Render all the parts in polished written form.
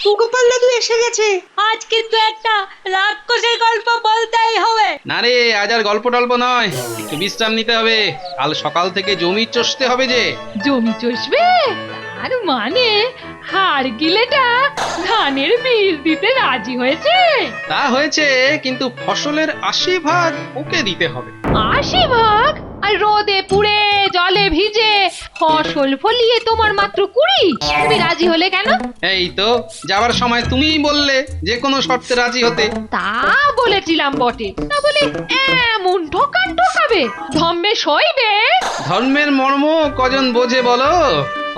গোপাল দাদু এসে গেছে। আজ কিন্তু একটা রাক্ষসের গল্প বলতেই হবে। না রে, আজ আর গল্প টল্প নয়, একটু বিশ্রাম নিতে হবে। কাল সকাল থেকে জমি চষতে হবে যে। জমি চষবে? তার মানে হাড় গিলেটা ধানের বীজ দিতে রাজি হয়েছে? তা হয়েছে, কিন্তু ফসলের 80 ভাগ ওকে দিতে হবে। 80 ভাগ? আর রোদে পুড়ে জলে ভিজে ফসল ফলিয়ে তোমার মাত্র 20? তুমি রাজি হলে কেন? এই তো যাবার সময় তুমিই বললে যে কোনো শর্তে রাজি হতে। তা বলেছিলাম বটে, তা বলে এমন ঠকান ঠকাবে? ধম্মে সইবে? ধর্মের মর্ম কজন বোঝে বলো?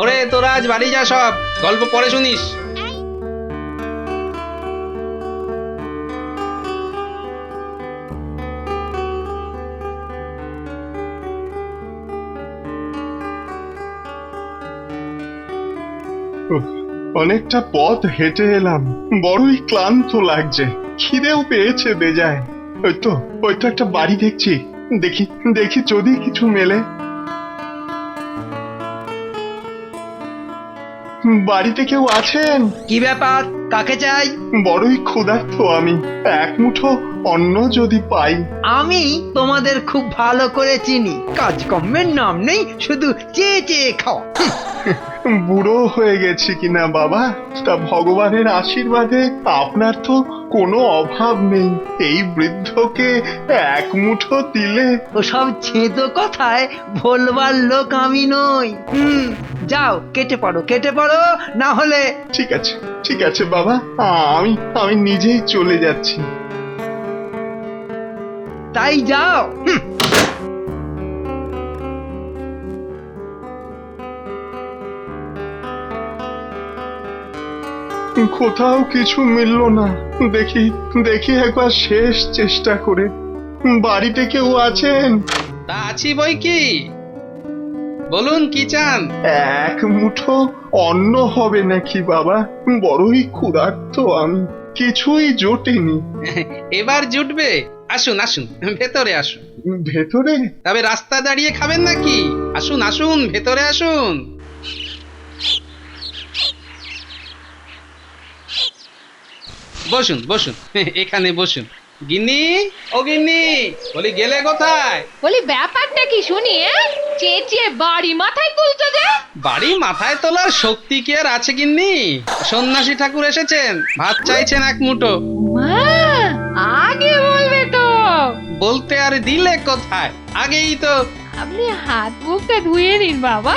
ওরে তোরা আজ বাড়ি যা, সব গল্প পরে শুনিস। উফ, অনেকটা পথ হেঁটে এলাম, বড়ই ক্লান্ত লাগছে, খিদেও পেয়েছে বেজায়। ওই তো একটা বাড়ি দেখছি, দেখি দেখি যদি কিছু মেলে। বাড়িতে কেউ আছেন? কি ব্যাপার, কাকে চাই? বড়ই ক্ষুধার্ত আমি, এক মুঠো অন্ন যদি পাই। আমি তোমাদের খুব ভালো করে চিনি, কাজকর্মের নাম নেই, শুধু চেয়ে চেয়ে খাও। বুড়ো হয়ে গেছি কিনা বাবা, তা ভগবানের আশীর্বাদে আপনার তো কোনো অভাব নেই। এই বৃদ্ধকে এক মুঠো দিলে। ওসব ছেঁদো কথায় ভোলবার লোক আমি নই। যাও কেটে পড়ো, না হলে। ঠিক আছে বাবা, আমি আমি নিজেই চলে যাচ্ছি। তাই যাও। কোথাও কিছু মিলল না, দেখি দেখি একবার শেষ চেষ্টা করে। বাড়িতে কেউ আছেন? তা আছি বই কি, বলুন কি চান? এক মুঠো অন্ন হবে নাকি বাবা, বড়ই ক্ষুধার্ত আমি, কিছুই জোটেনি। এবার জুটবে, আসুন আসুন ভেতরে আসুন। ভেতরে? তবে রাস্তা দাঁড়িয়ে খাবেন নাকি? আসুন আসুন ভেতরে আসুন। বসুন বসুন, এখানে বসুন। গিন্নি, ও গিন্নি, বলি গেলে কোথায়? বলি ব্যাপারটা কি শুনি? চেঁচিয়ে বাড়ি মাথায় তুলছো যে? বাড়ি মাথায় তোলার শক্তি কি আর আছে গিন্নি? সন্ন্যাসী ঠাকুর এসেছেন, ভাত চাইছেন এক মুঠো। মা, আগে বলবে তো। বলতে আর দিলে কোথায়, আগেই তো। আপনি হাত মুখটা ধুয়ে নিন বাবা,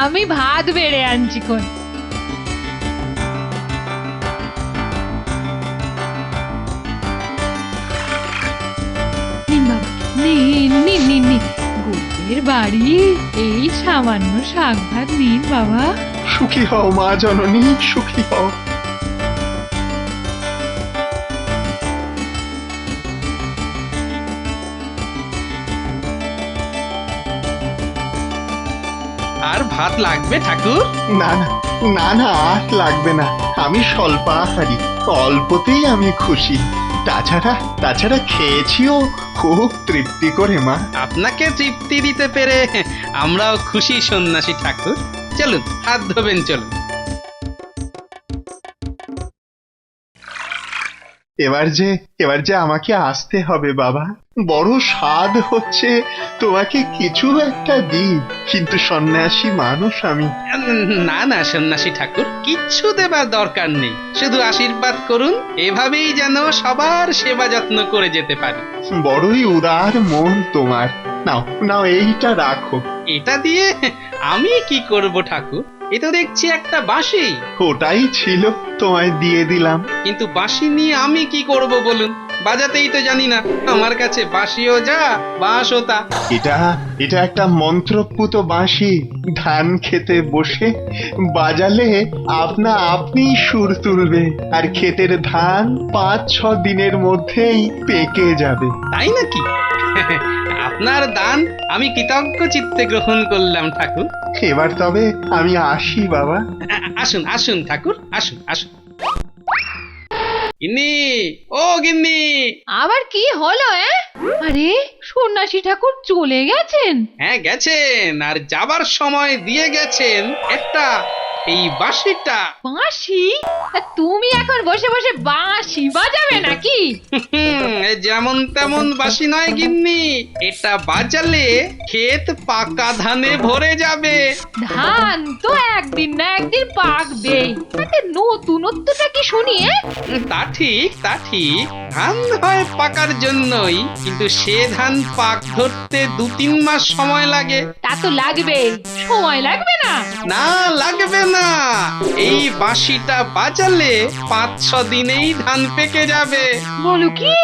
আমি ভাত বেড়ে আনছি কোন। নিন বাবা, নিন নিন নিন নিন, গোপের বাড়ি এই সামান্য শাক ভাত নিন বাবা। সুখী হও মা জননী, সুখী হও। আর ভাত লাগবে ঠাকুর? না না না না, আর লাগবে না, আমি স্বল্প আহারি, অল্পতেই আমি খুশি। তাছাড়া খেয়েছিও খুব তৃপ্তি করে মা। আপনাকে তৃপ্তি দিতে পেরে আমরাও খুশি সন্ন্যাসী ঠাকুর। চলুন হাত ধোবেন, চলুন। এবার যে আমাকে আসতে হবে বাবা, বড় স্বাদ হচ্ছে তোমাকে কিছু একটা দিই, কিন্তু সন্ন্যাসী মানুষ আমি। না না সন্ন্যাসী ঠাকুর, কিচ্ছু দেবার দরকার নেই, শুধু আশীর্বাদ করুন, এভাবেই যেন সবার সেবা যত্ন করে যেতে পারি। বড়ই উদার মন তোমার, নাও নাও এইটা রাখো। এটা দিয়ে আমি কি করব ঠাকুর? এ তো দেখছি একটা বাঁশি। ওটাই ছিল, তোমায় দিয়ে দিলাম। কিন্তু বাঁশি নিয়ে আমি কি করব বলুন? বাজাতেই তো জানি না। আমার কাছে বাঁশিও যা, বাঁশও তা। এটা একটা মন্ত্রপুত বাঁশি, ধান খেতে বসে বাজালে আপনি সুর তুলবে, আর ক্ষেতের ধান 5-6 দিনের মধ্যেই পেকে যাবে। তাই নাকি? আপনার দান আমি কৃতজ্ঞ চিত্তে গ্রহণ করলাম ঠাকুর। এবার তবে আমি আসি বাবা। আসুন আসুন ঠাকুর, আসুন আসুন। গিন্নি, ও গিন্নি। আবার কি হলো? আরে সন্ন্যাসী ঠাকুর চলে গেছেন? হ্যাঁ গেছেন, আর যাবার সময় দিয়ে গেছেন একটা এই বাঁশিটা। বাঁশি? তা তুমি এখন বসে বসে বাঁশি বাজাবে নাকি? এ যেমন তেমন বাঁশি নয় গিন্নি, এটা বাজালে ক্ষেত পাকা ধানে ভরে যাবে। ধান তো একদিন না একদিন পাকবেই, তাতে নতুনত্বটা কি শুনি? তা ঠিক, তা ঠিক। ধান হয় পাকার জন্যই, কিন্তু সে ধান পাক ধরতে 2-3 মাস সময় লাগে। তা তো লাগবে, সময় লাগবে না? না, লাগবে না। এই বাঁশিটা বাজালে 5-6 দিনেই ধান পেকে যাবে। বলো কি?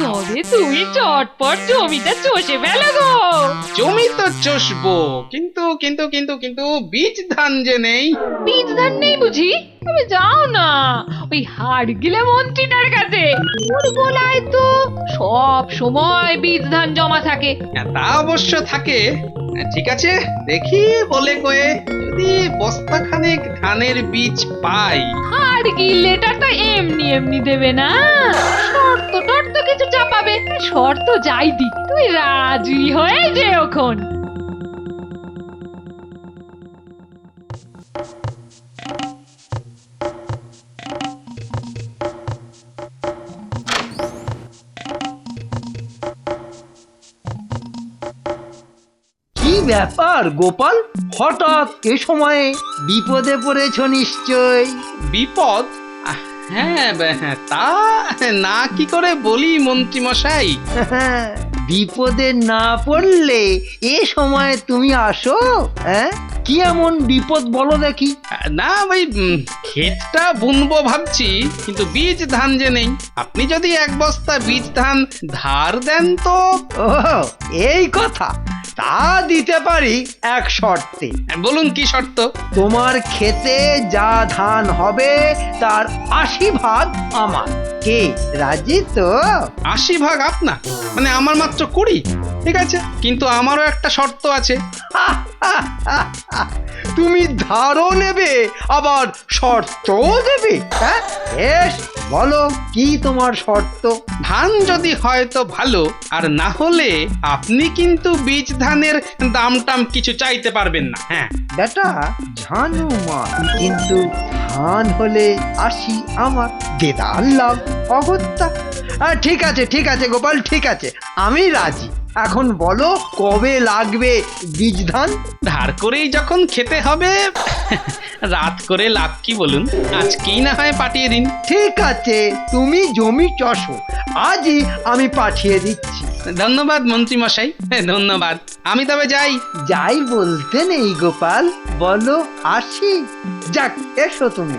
তবে তুমি চটপট জমিটা চষে ফেলো গো। জমি তো চষবো, কিন্তু কিন্তু কিন্তু কিন্তু বীজ ধান যে নেই। বীজ ধান নেই বুঝি? তুমি যাও না ওই হাড় গিলে মন্ত্রীটার কাছে, ওর গোলায় তো সব সময় বীজ ধান জমা থাকে। হ্যাঁ, তা অবশ্য থাকে। ঠিক আছে, দেখি বলে কয়ে যদি বস্তাখানেক ধানের বীজ পাই। হাড় গিলেটা তো এমনি এমনি দেবে না, শর্ত টর্ত কিছু চাপাবে। শর্ত যাই দি, তুই রাজি হয়ে যে ওখন। কি ব্যাপার গোপাল, হঠাৎ এ সময়ে বিপদে পড়েছ নিশ্চয়? বিপদ? হ্যাঁ, হ্যাঁ, তা না কি করে বলি মন্ত্রী মশাই। বিপদে না পড়লে এ সময় তুমি আসো? হ্যাঁ, কি এমন বিপদ বলো দেখি? না, ওই ক্ষেতটা বুনবো ভাবছি, কিন্তু বীজ ধান যে নেই। আপনি যদি 1 বস্তা বীজ ধান ধার দেন তো। ও, এই কথা। তা দিতে পারি এক শর্তে। বলুন কি শর্ত? তোমার ক্ষেতে যা ধান হবে তার 80 ভাগ আমার। কে রাজি তো? 80 ভাগ আপনার, মানে আমার মাত্র 20। ঠিক আছে, কিন্তু আমারও একটা শর্ত আছে। তুমি ধারও নেবে আবার শর্তও দেবে? হ্যাঁ, বেশ, বলো কি তোমার শর্ত? ধান যদি হয় তো ভালো, আর না হলে আপনি কিন্তু বীজ ধানের দাম টাম কিছু চাইতে পারবেন না। হ্যাঁ, বেটা জানো মা, কিন্তু ধান হলে 80 আমার, দেদার লাভ অগত্যা। ঠিক আছে ঠিক আছে গোপাল, ঠিক আছে, আমি রাজি। এখন বলো কবে লাগবে বীজ ধান? ধার করেই যখন খেতে হবে, রাত করে লাভ কি বলুন? আজকেই না হয় পাঠিয়ে দিন। ঠিক আছে, তুমি জমি চষো, আজই আমি পাঠিয়ে দিচ্ছি। ধন্যবাদ মন্ত্রী মশাই, ধন্যবাদ। আমি তবে যাই। যাই বলতে নেই গোপাল, বলো আসি। যাক, এসো তুমি।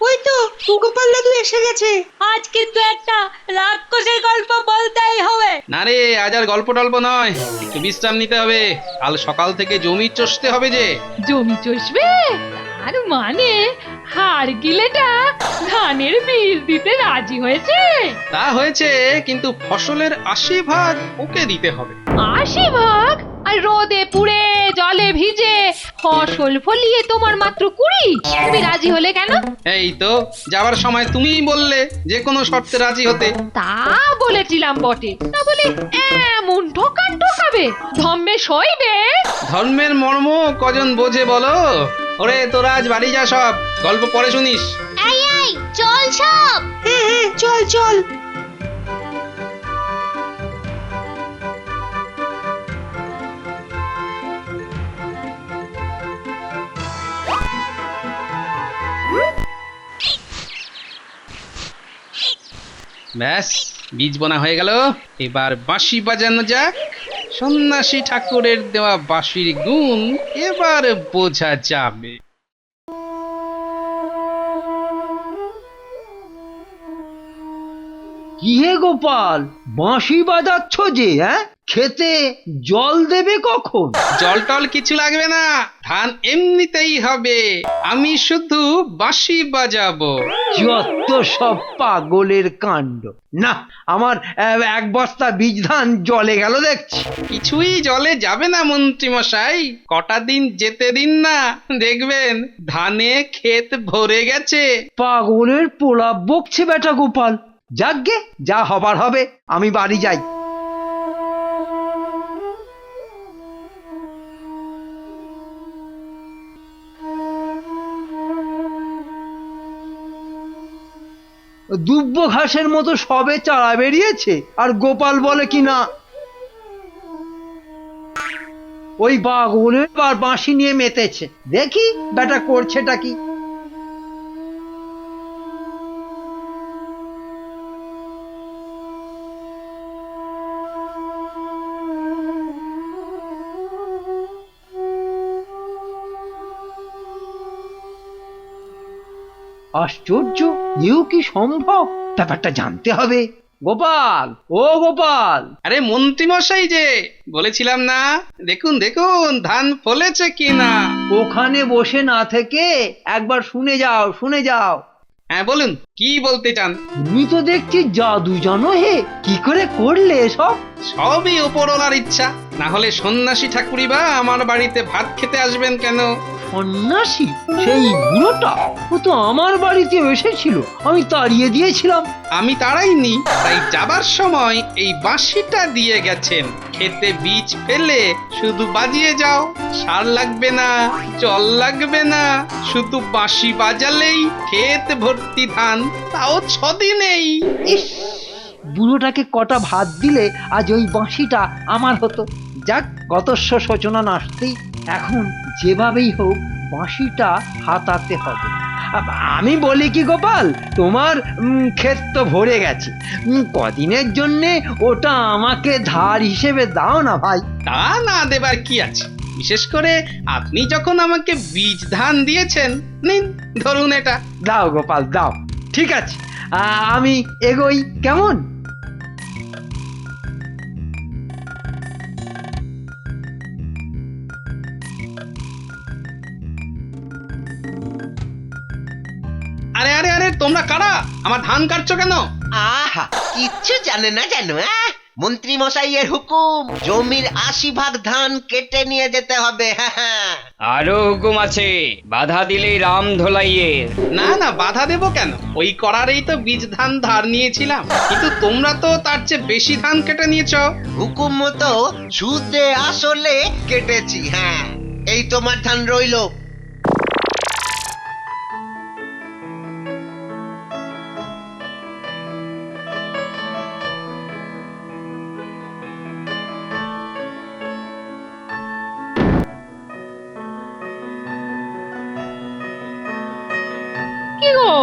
ওই তো গোপাল দাদু এসে গেছে। আজ কিন্তু একটা রাক্ষসের গল্প বলতেই হবে। না রে, আজ আর গল্প টল্প নয়, একটু বিশ্রাম নিতে হবে। কাল সকাল থেকে জমি চষতে হবে যে। জমি চষবে? আর মানে হাড় গিলেটা ধানের বীজ দিতে রাজি হয়েছে? তা হয়েছে, কিন্তু ফসলের 80 ভাগ ওকে দিতে হবে। 80 ভাগ? আর রোদে পুড়ে জলে ভিজে ফসল ফলিয়ে তোমার মাত্র 20? তুমি রাজি হলে কেন? এই তো যাবার সময় তুমিই বললে যে কোনো শর্তে রাজি হতে। তা বলেছিলাম বটে, না বলে এমন ঠকান ঠকাবে? ধম্মে সইবে? ধর্মের মর্ম কজন বোঝে বলো? ওরে তোরা আজ বাড়ি যা, সব গল্প পরে শুনিস। এই এই চল সব। হ্যাঁ হ্যাঁ চল চল। ব্যাস, বীজ বোনা হয়ে গেল। এবার বাঁশি বাজানো যাক। সন্ন্যাসী ঠাকুরের দেওয়া বাঁশির গুণ এবার বোঝা যাবে। কি হে গোপাল, বাঁশি বাজাচ্ছ যে? হ্যাঁ, খেতে জল দেবে কখন? জল টল কিছু লাগবে না, ধান এমনিতেই হবে। আমি শুধু বাঁশি বাজাবো। যত সব পাগলের কাণ্ড। না, আমার 1 বস্তা বীজ ধান জলে গেল দেখছি। কিছুই জলে যাবে না মন্ত্রী মশাই, কটা দিন যেতে দিন না, দেখবেন ধানে ক্ষেত ভরে গেছে। পাগলের পোলাপ বকছে বেটা গোপাল। যাকগে, যা হবার হবে, আমি বাড়ি যাই। দুব্ব ঘাসের মতো সবে চারা বেরিয়েছে, আর গোপাল বলে কি না ওই বাঘগুলো বাঁশি নিয়ে মেতেছে। দেখি বেটা করছেটা কি। আশ্চর্য, এও কি সম্ভব? ব্যাপারটা জানতে হবে। গোপাল, ও গোপাল! আরে মন্ত্রী মশাই যে, বলেছিলাম না, দেখুন দেখুন ধান ফলেছে কিনা। ওখানে বসে না থেকে একবার শুনে যাও, শুনে যাও। হ্যাঁ বলুন, কি বলতে চান? তুমি তো দেখছি জাদু জানো হে, কি করে করলে এসব? সবই ওপরওয়ালার ইচ্ছা, না হলে সন্ন্যাসী ঠাকুরিবা আমার বাড়িতে ভাত খেতে আসবেন কেন? সন্ন্যাসী? সেই বুড়োটা? ও তো আমার বাড়িতে এসেছিল, আমি তাড়িয়ে দিয়েছিলাম। আমি তাড়াইনি, তাই যাবার সময় এই বাঁশিটা দিয়ে গেছেন। খেতে বীজ ফেলে শুধু বাজিয়ে যাও, সার লাগবে না, জল লাগবে না, শুধু বাঁশি বাজালেই ক্ষেত ভর্তি ধান, তাও 6 দিনেই। ইস, বুড়োটাকে কটা ভাত দিলে আজ ওই বাঁশিটা আমার হতো। যাক, গতস্ব সূচনা নাস্তি, এখন যেভাবেই হোক বাঁশিটা হাতাতে হবে। আমি বলি কি গোপাল, তোমার ক্ষেত তো ভরে গেছে, কদিনের জন্যে ওটা আমাকে ধার হিসেবে দাও না ভাই। তা না দেবার কি আছে, বিশেষ করে আপনি যখন আমাকে বীজ ধান দিয়েছেন। নিন, ধরুন এটা। দাও গোপাল দাও, ঠিক আছে, আমি এগোই কেমন? আরে আরে আরে, তোমরা কারা? আমার ধান কাটছো কেন? আহা, কিচ্ছু জানে না জানো? মন্ত্রী মশাইয়ের হুকুম, জমির 80 ভাগ ধান কেটে নিয়ে যেতে হবে। আরো হুকুম আছে, বাধা দিলেই রাম ধোলাইয়ের। না না, বাধা দেবো কেন? ওই করারেই তো বীজ ধান ধার নিয়েছিলাম, কিন্তু তোমরা তো তার চেয়ে বেশি ধান কেটে নিয়েছো। হুকুম মতো সুদে আসলে কেটেছি। হ্যাঁ, এই তোমার ধান রইলো। কি গো,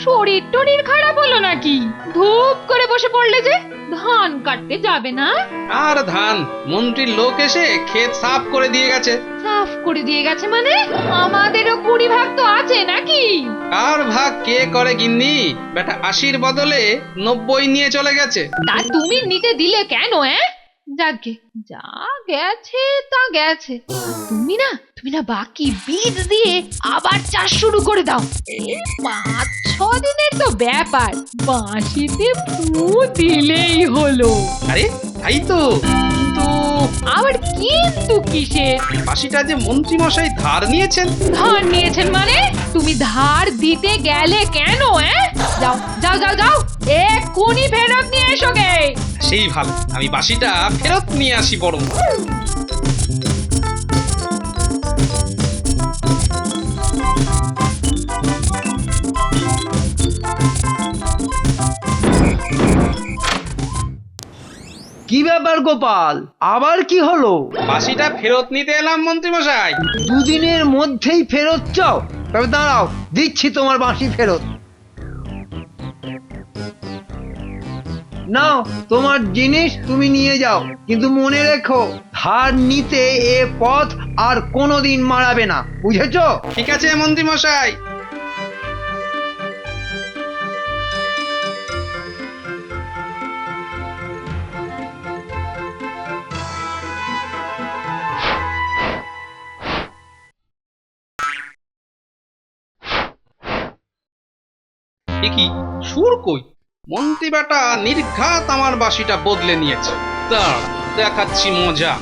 শরীর টরীর খারাপ হলো নাকি? ধূপ করে বসে পড়লে যে, ধান কাটতে যাবে না? আর ধান, মন্ত্রীর লোক এসে ক্ষেত সাফ করে দিয়ে গেছে। সাফ করে দিয়ে গেছে মানে? আমাদেরও 20 ভাগ তো আছে নাকি? কার ভাগ কে করে গিন্নি? বেটা 80-র বদলে 90 নিয়ে চলে গেছে। তা তুমি নিতে দিলে কেন? যাকে যা গেছে তা গেছে। তুমি না বাকি বীজ দিয়ে আবার চাষ শুরু করে দাও। এই 5-6 দিনের তো ব্যাপার, বাঁশিতে ফু দিলেই হলো। আরে তাই তো, কিন্তু আবার কিন্তু কিসের? বাঁশিটা যে মন্ত্রী মশাই ধার নিয়েছেন। ধার নিয়েছেন মানে? তুমি ধার দিতে গেলে কেন? যাও যাও যাও যাও, এক্ষুনি ফেরত নিয়ে এসো গে। সেই ভালো, আমি বাঁশিটা ফেরত নিয়ে আসি বরং। কি ব্যাপার গোপাল, আবার কি হলো? বাঁশিটা ফেরত নিতে এলাম মন্ত্রী মশাই। দুদিনের মধ্যেই ফেরত চাও? তবে দাঁড়াও, দিচ্ছি তোমার বাঁশি ফেরত। নাও তোমার জিনিস, তুমি নিয়ে যাও, কিন্তু মনে রেখো ধার নিতে এ পথ আর কোনোদিন মারাবে না, বুঝেছো? ঠিক আছে মন্ত্রী মশাই। কি সুর কই? মন্ত্রী বেটা নির্ঘাত আমার বাঁশিটা বদলে নিয়েছে। দাঁড়া, দেখাচ্ছি মজা।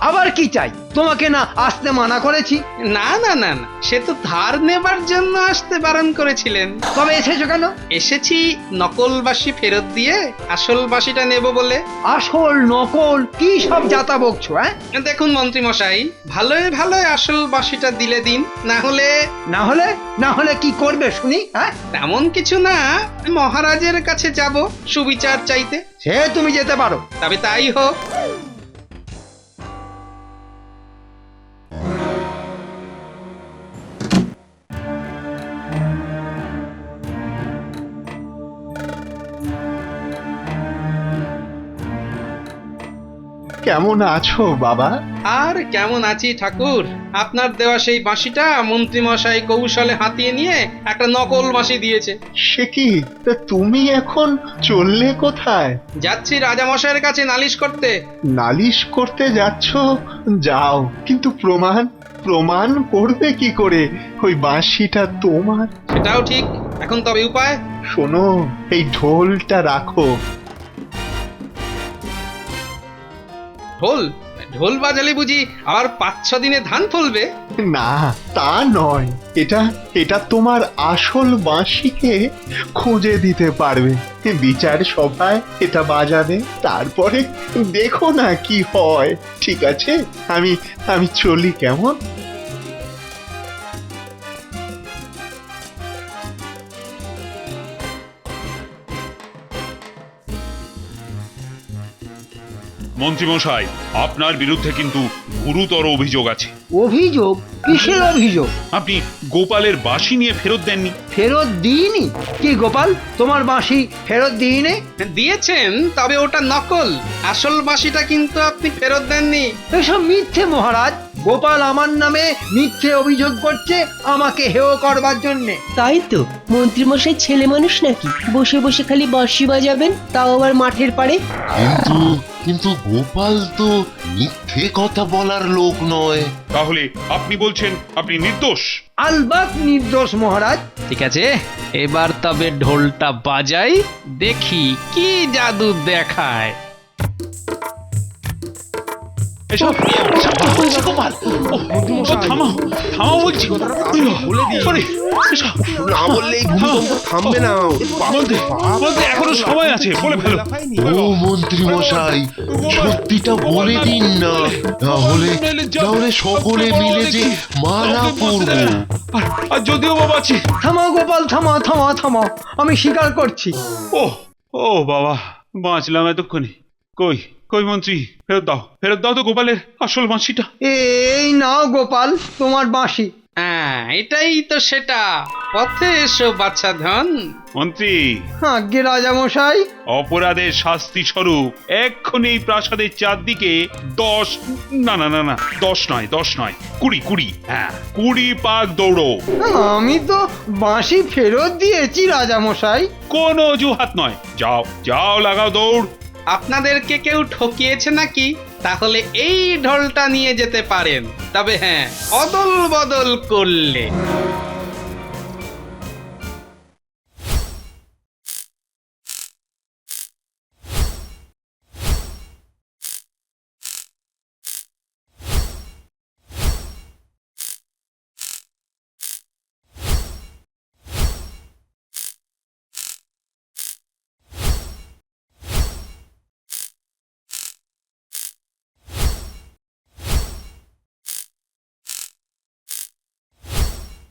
আবার কি চাই? তোমাকে না আসতে মানা করেছি? না না না না, সে তো ধার নেবার জন্য আসতে বারণ করেছিলেন। তবে এসেছো কেন? এসেছি নকল বাঁশি ফেরত দিয়ে আসল বাঁশিটা নেব বলে। আসল নকল কি সব যাতা বকছো? হ্যাঁ, দেখুন মন্ত্রী মশাই, ভালোই ভালোই আসল বাঁশিটা দিলে দিন, না হলে না হলে কি করবে শুনি? হ্যাঁ, তেমন কিছু না, মহারাজের কাছে যাব সুবিচার চাইতে। সে তুমি যেতে পারো। তবে তাই হোক। কেমন আছো বাবা? আর কেমন আছি ঠাকুর, আপনার দেওয়া সেই বাঁশিটা মন্ত্রী মশাই কৌশলে হাতিয়ে নিয়ে একটা নকল বাঁশি দিয়েছে। সে কি, তা তুমি এখন চললে কোথায়? যাচ্ছি রাজা মশাইয়ের কাছে নালিশ করতে। নালিশ করতে যাচ্ছ? যাও, কিন্তু প্রমাণ করবে কি করে ওই বাঁশিটা তোমার? সেটাও ঠিক, এখন তবে উপায়? শোনো, এই ঢোলটা রাখো। ঢোল? ঢোল বাজালে বুঝি আর 5-6 দিনে ধান ফলবে? না, তা নয়, এটা তোমার আসল বাঁশিকে খুঁজে দিতে পারবে। বিচার সভায় এটা বাজাবে, তারপরে দেখো না কি হয়। ঠিক আছে, আমি চলি, কেমন? মন্ত্রীমশাই, আপনার বিরুদ্ধে কিন্তু গুরুতর অভিযোগ আছে। অভিযোগ? কিসের অভিযোগ? আপনি গোপালের বাঁশি নিয়ে ফেরত দেননি। ফেরত দিইনি? কি গোপাল, তোমার বাঁশি ফেরত দিইনি? দিয়েছেন, তবে ওটা নকল। আসল বাঁশিটা কিন্তু আপনি ফেরত দেননি। এসব মিথ্যে মহারাজ। গোপাল আমার নামে মিথ্যে অভিযোগ করছে আমাকে হেয় করবার জন্যে। তাই তো, মন্ত্রীমশাই ছেলে মানুষ নাকি, বসে বসে খালি বাঁশি বাজাবেন, তাও আবার মাঠের পাড়ে? কিন্তু গোপাল তো মিথ্যে কথা বলার লোক নয়। তাহলে আপনি বলছেন আপনি নির্দোষ? আলবাত নির্দোষ মহারাজ। ঠিক আছে, এবার তবে ঢোলটা বাজাই, দেখি কি জাদু দেখায়। এসব গোপাল, থামাও বলছি। সরে, এসব না বললেই ভূমিকম্প থামবে না। বলতে এখনো সময় আছে, বলে ফেলো। ও মন্ত্রী মশাই, সত্যিটা বলে দিন না, তাহলে সকলে মিলে যে মালা পরবো। আর যদিও বাবা আছে। থামাও গোপাল, থামাও, আমি স্বীকার করছি। ও বাবা, বাঁচলাম এতক্ষণে। কই মন্ত্রী, ফেরত দাও তো গোপালের আসল বাঁশিটা। এই নাও গোপাল, তোমার বাঁশি। হ্যাঁ, এটাই তো সেটা। পথে এসো বাচ্চা ধন। মন্ত্রী, আজ্ঞে রাজা মশাই। অপরাধের শাস্তি স্বরূপ এক্ষুনি এই প্রাসাদের চারদিকে 10 নয় 20 হ্যাঁ 20 পাক দৌড়ো। আমি তো বাঁশি ফেরত দিয়েছি রাজা মশাই। কোনো অজুহাত নয়, যাও লাগাও দৌড়। আপনাদেরকে কেউ ঠকিয়েছে নাকি? তাহলে এই ঢোলটা নিয়ে যেতে পারেন, তবে হ্যাঁ, অদল বদল করলে।